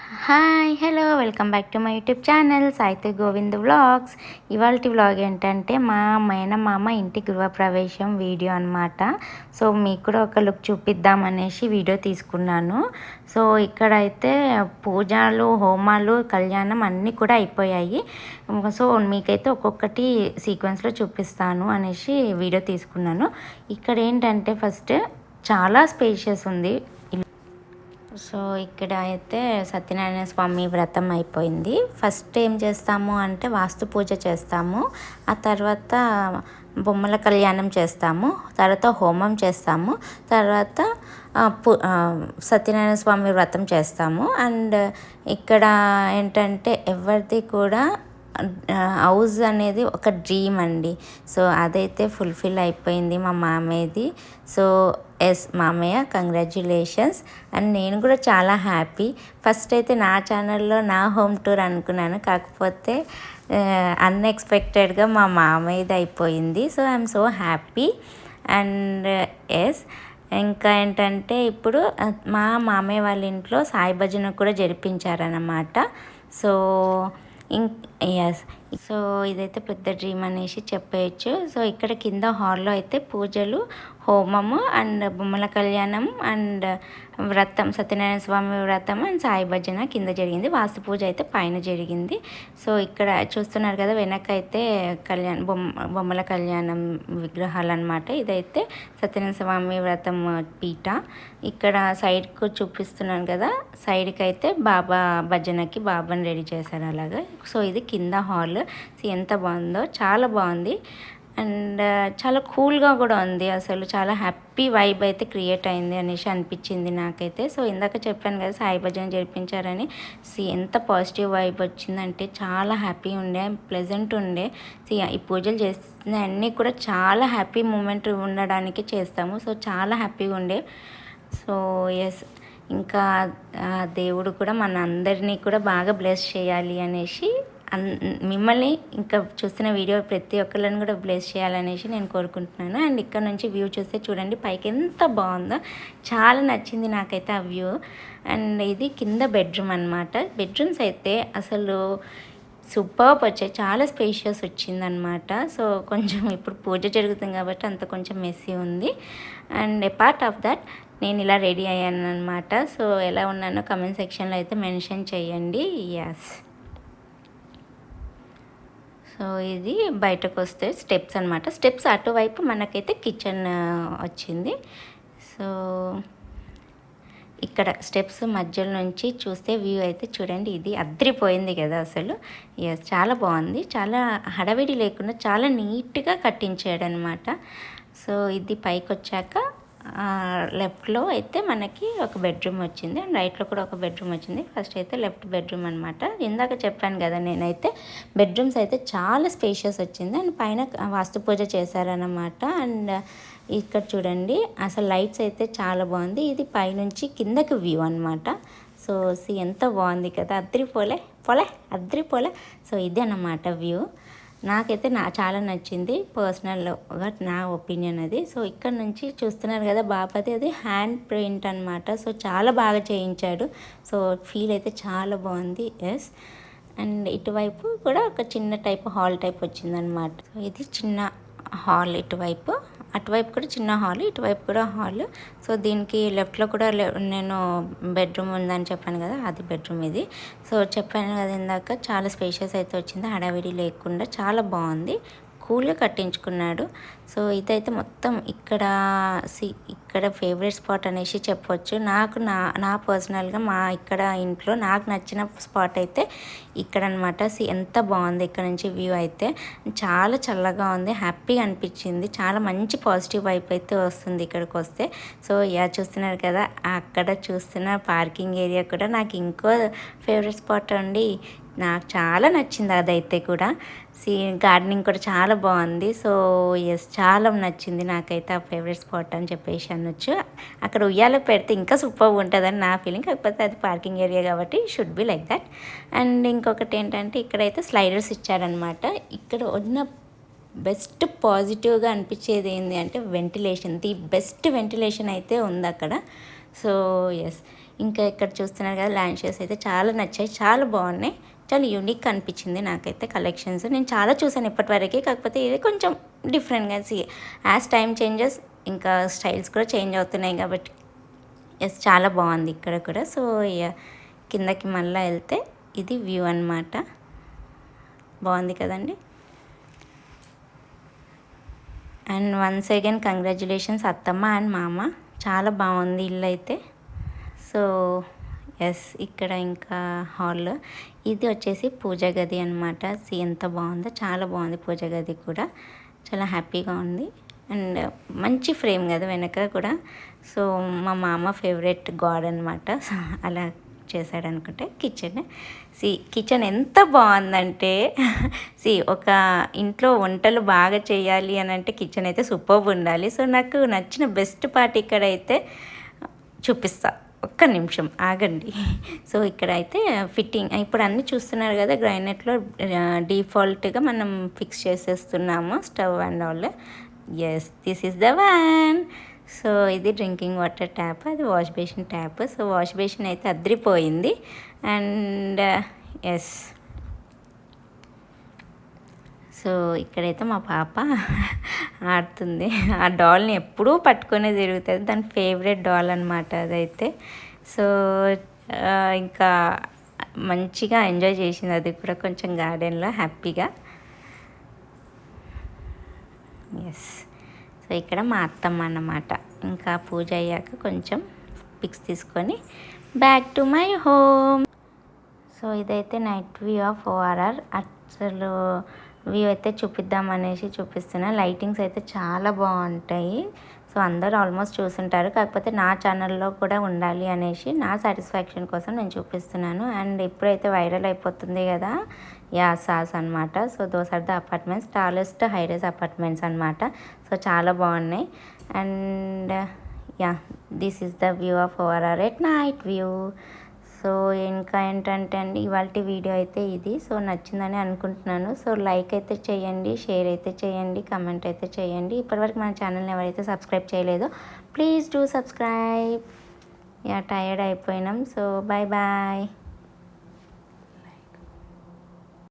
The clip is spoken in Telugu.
Hi hello welcome back to my YouTube channel సాయితే గోవింద్ వ్లాగ్స్. ఇవాళ వ్లాగ్ ఏంటంటే మా మేనమామ ఇంటి గృహప్రవేశం వీడియో అనమాట. సో మీకు కూడా ఒక లుక్ చూపిద్దామనేసి వీడియో తీసుకున్నాను. సో ఇక్కడైతే పూజలు హోమాలు కళ్యాణం అన్నీ కూడా అయిపోయాయి. సో మీకైతే ఒక్కొక్కటి సీక్వెన్స్లో చూపిస్తాను అనేసి వీడియో తీసుకున్నాను. ఇక్కడ ఏంటంటే ఫస్ట్ చాలా స్పేషియస్ ఉంది. సో ఇక్కడ అయితే సత్యనారాయణ స్వామి వ్రతం అయిపోయింది. ఫస్ట్ ఏం చేస్తాము అంటే వాస్తు పూజ చేస్తాము, ఆ తర్వాత బొమ్మల కళ్యాణం చేస్తాము, తర్వాత హోమం చేస్తాము, తర్వాత సత్యనారాయణ స్వామి వ్రతం చేస్తాము. అండ్ ఇక్కడ ఏంటంటే ఎవరిది కూడా హౌస్ అనేది ఒక డ్రీమ్ అండి. సో అదైతే ఫుల్ఫిల్ అయిపోయింది మా మామయ్యది. సో ఎస్ మామయ్య కంగ్రాచ్యులేషన్స్. అండ్ నేను కూడా చాలా హ్యాపీ. ఫస్ట్ అయితే నా ఛానల్లో నా హోమ్ టూర్ అనుకున్నాను, కాకపోతే అన్ఎక్స్పెక్టెడ్గా మా మామయ్యది అయిపోయింది. So I'm so happy. And yes ఇంకా ఏంటంటే ఇప్పుడు మా మామయ్య వాళ్ళ ఇంట్లో సాయి భజన కూడా జరిపించారన్నమాట. సో ఎస్ సో ఇదైతే పెద్ద డ్రీమ్ అనేసి చెప్పేయచ్చు. సో ఇక్కడ కింద హాల్లో అయితే పూజలు, హోమము అండ్ బొమ్మల కళ్యాణం అండ్ వ్రతం సత్యనారాయణ స్వామి వ్రతం అండ్ సాయి భజన కింద జరిగింది. వాస్తు పూజ అయితే పైన జరిగింది. సో ఇక్కడ చూస్తున్నారు కదా వెనక అయితే బొమ్మల కళ్యాణం విగ్రహాలు అనమాట. ఇదైతే సత్యనారాయణ స్వామి వ్రతం పీఠ. ఇక్కడ సైడ్కు చూపిస్తున్నాను కదా, సైడ్కి అయితే బాబా భజనకి బాబాని రెడీ చేశారు అలాగా. సో ఇది కింద హాల్. ఎంత బాగుందో, చాలా బాగుంది. అండ్ చాలా కూల్గా కూడా ఉంది. అసలు చాలా హ్యాపీ వైబ్ అయితే క్రియేట్ అయింది అనేసి అనిపించింది నాకైతే. సో ఇందాక చెప్పాను కదా సాయి భజన జరిపించారని. ఎంత పాజిటివ్ వైబ్ వచ్చిందంటే చాలా హ్యాపీ ఉండే, ప్లెజెంట్ ఉండే. ఈ పూజలు చేసిన అన్నీ కూడా చాలా హ్యాపీ మూమెంట్ ఉండడానికి చేస్తాము. సో చాలా హ్యాపీగా ఉండే. సో ఎస్ ఇంకా దేవుడు కూడా మన అందరినీ కూడా బాగా బ్లెస్ చేయాలి అనేసి, మిమ్మల్ని ఇంకా చూస్తున్న వీడియో ప్రతి ఒక్కళ్ళని కూడా బ్లెస్ చేయాలనేసి నేను కోరుకుంటున్నాను. అండ్ ఇక్కడ నుంచి వ్యూ చూస్తే చూడండి పైకి ఎంత బాగుందో, చాలా నచ్చింది నాకైతే ఆ వ్యూ. అండ్ ఇది కింద బెడ్రూమ్ అనమాట. బెడ్రూమ్స్ అయితే అసలు సూపర్బ్ వచ్చాయి, చాలా స్పేషియస్ వచ్చిందనమాట. సో కొంచెం ఇప్పుడు పూజ జరుగుతుంది కాబట్టి అంత కొంచెం మెస్సీ ఉంది. అండ్ పార్ట్ ఆఫ్ దట్ నేను ఇలా రెడీ అయ్యాను అనమాట. సో ఎలా ఉన్నానో కమెంట్ సెక్షన్లో అయితే మెన్షన్ చేయండి. ఎస్ సో ఇది బయటకు వస్తే స్టెప్స్ అనమాట. స్టెప్స్ అటువైపు మనకైతే కిచెన్ వచ్చింది. సో ఇక్కడ స్టెప్స్ మధ్యలో నుంచి చూస్తే వ్యూ అయితే చూడండి, ఇది అద్రిపోయింది కదా అసలు. ఎస్ చాలా బాగుంది, చాలా హడావిడి లేకుండా చాలా నీట్గా కట్టించాడు అనమాట. సో ఇది పైకి వచ్చాక లెఫ్ట్లో అయితే మనకి ఒక బెడ్రూమ్ వచ్చింది అండ్ రైట్లో కూడా ఒక బెడ్రూమ్ వచ్చింది. ఫస్ట్ అయితే లెఫ్ట్ బెడ్రూమ్ అనమాట. ఇందాక చెప్పాను కదా నేనైతే బెడ్రూమ్స్ అయితే చాలా స్పేషియస్ వచ్చింది. అండ్ పైన వాస్తు పూజ చేశారనమాట. అండ్ ఇక్కడ చూడండి అసలు లైట్స్ అయితే చాలా బాగుంది. ఇది పైనుంచి కిందకి వ్యూ అనమాట. సో ఎంత బాగుంది కదా, అద్రిపోలే. సో ఇది అన్నమాట వ్యూ. నాకైతే చాలా నచ్చింది పర్సనల్గా, నా ఒపీనియన్ అది. సో ఇక్కడ నుంచి చూస్తున్నారు కదా బాబాది అది హ్యాండ్ ప్రింట్ అనమాట. సో చాలా బాగా చేయించాడు. సో ఫీల్ అయితే చాలా బాగుంది. ఎస్ అండ్ ఇటువైపు కూడా ఒక చిన్న టైప్ హాల్ టైప్ వచ్చిందనమాట. సో ఇది చిన్న హాల్ ఇటువైపు, అటువైపు కూడా చిన్న హాల్, ఇటువైపు కూడా హాల్. సో దీనికి లెఫ్ట్లో కూడా నేను బెడ్రూమ్ ఉందని చెప్పాను కదా, అది బెడ్రూమ్ ఇది. సో చెప్పాను కదా ఇందాక చాలా స్పేషియస్ అయితే వచ్చింది, హడావిడి లేకుండా చాలా బాగుంది, కూల్గా కట్టించుకున్నాడు. సో ఇదైతే మొత్తం ఇక్కడ ఫేవరెట్ స్పాట్ అనేసి చెప్పవచ్చు. నాకు నా పర్సనల్గా ఇక్కడ ఇంట్లో నాకు నచ్చిన స్పాట్ అయితే ఇక్కడ అనమాట. ఎంత బాగుంది ఇక్కడ నుంచి వ్యూ అయితే, చాలా చల్లగా ఉంది, హ్యాపీగా అనిపించింది, చాలా మంచి పాజిటివ్ వైబ్ అయితే వస్తుంది ఇక్కడికి వస్తే. సో చూస్తున్నారు కదా అక్కడ చూస్తున్న పార్కింగ్ ఏరియా కూడా నాకు ఇంకో ఫేవరెట్ స్పాట్ అండి. నాకు చాలా నచ్చింది అదైతే కూడా. గార్డెనింగ్ కూడా చాలా బాగుంది. సో ఎస్ చాలా నచ్చింది నాకైతే ఆ ఫేవరెట్ స్పాట్ అని చెప్పేసి అనొచ్చు. అక్కడ ఉయ్యాల పెడితే ఇంకా సూపర్గా ఉంటుందని నా ఫీలింగ్, కాకపోతే అది పార్కింగ్ ఏరియా కాబట్టి should be like that. And ఇంకొకటి ఏంటంటే ఇక్కడైతే స్లైడర్స్ ఇచ్చారనమాట. ఇక్కడ ఉన్న బెస్ట్ పాజిటివ్గా అనిపించేది ఏంటి అంటే వెంటిలేషన్. ది బెస్ట్ వెంటిలేషన్ అయితే ఉంది అక్కడ. సో ఎస్, ఇంకా ఇక్కడ చూస్తున్నారు కదా ల్యాండ్ షేర్స్ అయితే చాలా నచ్చాయి, చాలా బాగున్నాయి, చాలా యూనిక్ అనిపించింది నాకైతే కలెక్షన్స్. నేను చాలా చూసాను ఇప్పటివరకు, కాకపోతే ఇది కొంచెం డిఫరెంట్గా యాజ్ టైం చేంజెస్ ఇంకా స్టైల్స్ కూడా చేంజ్ అవుతున్నాయి కాబట్టి ఎస్ చాలా బాగుంది ఇక్కడ కూడా. సో కిందకి మళ్ళీ వెళ్తే ఇది వ్యూ అన్నమాట, బాగుంది కదండి. అండ్ వన్స్ అగైన్ కంగ్రాచులేషన్స్ అత్తమ్మ అండ్ మామ, చాలా బాగుంది ఇల్లు అయితే. సో ఎస్, ఇక్కడ ఇంకా హాల్, ఇది వచ్చేసి పూజ గది అనమాట. ఎంత బాగుందో, చాలా బాగుంది పూజ గది కూడా, చాలా హ్యాపీగా ఉంది. అండ్ మంచి ఫ్రేమ్ కదా వెనక కూడా. సో మా మామ ఫేవరెట్ గాడ్ అనమాట, సో అలా చేశాడనుకుంటే. కిచెన్ ఎంత బాగుందంటే ఒక ఇంట్లో వంటలు బాగా చేయాలి అని అంటే కిచెన్ అయితే సూపర్బ్ ఉండాలి. సో నాకు నచ్చిన బెస్ట్ పార్ట్ ఇక్కడైతే చూపిస్తా, ఒక్క నిమిషం ఆగండి. సో ఇక్కడ అయితే ఫిట్టింగ్ ఇప్పుడు అన్నీ చూస్తున్నారు కదా, గ్రైనెట్లో డిఫాల్ట్గా మనం ఫిక్స్ చేసేస్తున్నాము stove and all. Yes, this is the one. So ఇది డ్రింకింగ్ వాటర్ ట్యాప్, అది wash basin tap. So wash basin అయితే అద్రిపోయింది. అండ్ ఎస్, సో ఇక్కడైతే మా పాప ఆడుతుంది, ఆ డాల్ని ఎప్పుడూ పట్టుకొని తిరుగుతుంది, దాని ఫేవరెట్ డాల్ అనమాట అదైతే. సో ఇంకా మంచిగా ఎంజాయ్ చేసింది అది కూడా కొంచెం గార్డెన్లో హ్యాపీగా. ఎస్, సో ఇక్కడ మా అత్తమ్మ అన్నమాట. ఇంకా పూజ అయ్యాక కొంచెం పిక్స్ తీసుకొని back to my home. So ఇదైతే నైట్ వ్యూ ఆఫ్ ఓఆర్ఆర్. అసలు వ్యూ అయితే చూపిద్దామనేసి చూపిస్తున్నా. లైటింగ్స్ అయితే చాలా బాగుంటాయి. సో అందరూ ఆల్మోస్ట్ చూసుంటారు, కాకపోతే నా ఛానల్లో కూడా ఉండాలి అనేసి నా సాటిస్ఫాక్షన్ కోసం నేను చూపిస్తున్నాను. అండ్ ఇప్పుడైతే వైరల్ అయిపోతుంది కదా సాస్ అనమాట. So those are the apartments, tallest high rise apartments అనమాట. సో చాలా బాగున్నాయి. And this is the view of ORR at night view. So ఇంకా ఏంటంటే అండి ఇవాళ వీడియో అయితే ఇది. సో నచ్చిందని అనుకుంటున్నాను. సో లైక్ అయితే చేయండి, షేర్ అయితే చేయండి, కమెంట్ అయితే చేయండి. ఇప్పటివరకు మన ఛానల్ని ఎవరైతే సబ్స్క్రైబ్ చేయలేదో ప్లీజ్ డూ సబ్స్క్రైబ్. టైర్డ్ అయిపోయినాం. So bye bye.